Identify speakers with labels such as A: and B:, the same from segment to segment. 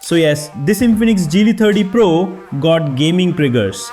A: So yes, this Infinix GT30 Pro got gaming triggers.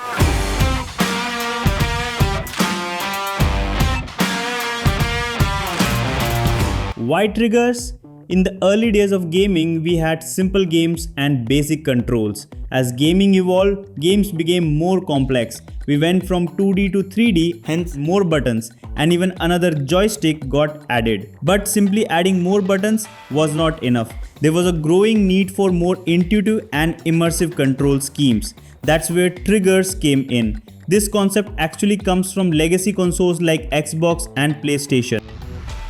A: Why triggers? In the early days of gaming, we had simple games and basic controls. As gaming evolved, games became more complex. We went from 2D to 3D, hence more buttons, and even another joystick got added. But simply adding more buttons was not enough. There was a growing need for more intuitive and immersive control schemes. That's where triggers came in. This concept actually comes from legacy consoles like Xbox and PlayStation.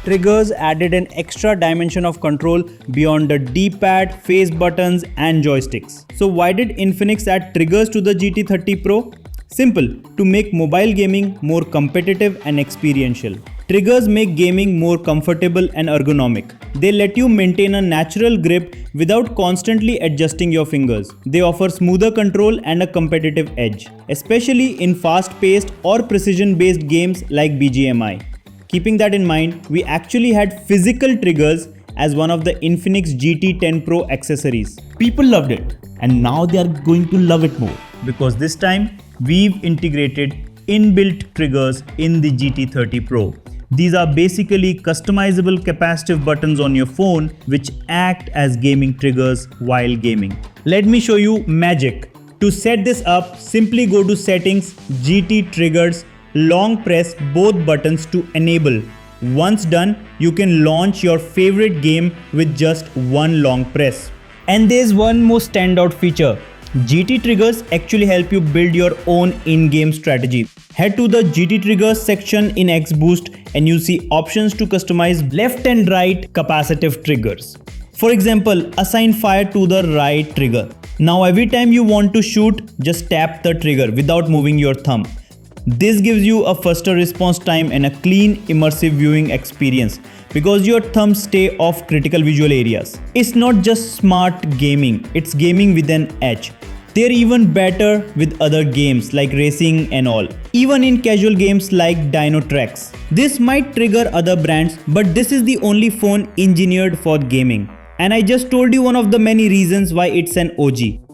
A: Triggers added an extra dimension of control beyond the D-pad, face buttons and joysticks. So why did Infinix add triggers to the GT30 Pro? Simple, to make mobile gaming more competitive and experiential. Triggers make gaming more comfortable and ergonomic. They let you maintain a natural grip without constantly adjusting your fingers. They offer smoother control and a competitive edge, especially in fast-paced or precision-based games like BGMI. Keeping that in mind, we actually had physical triggers as one of the Infinix GT10 Pro accessories. People loved it, and now they are going to love it more because this time we've integrated inbuilt triggers in the GT30 Pro. These are basically customizable capacitive buttons on your phone which act as gaming triggers while gaming. Let me show you magic. To set this up, simply go to Settings, GT Triggers, long press both buttons to enable. Once done, you can launch your favorite game with just one long press. And there's one more standout feature. GT triggers actually help you build your own in-game strategy. Head to the GT triggers section in XBoost and you'll see options to customize left and right capacitive triggers. For example, assign fire to the right trigger. Now every time you want to shoot, just tap the trigger without moving your thumb. This gives you a faster response time and a clean, immersive viewing experience because your thumbs stay off critical visual areas. It's not just smart gaming, it's gaming with an edge. They're even better with other games like racing and all. Even in casual games like Dino Tracks. This might trigger other brands, but this is the only phone engineered for gaming. And I just told you one of the many reasons why it's an OG.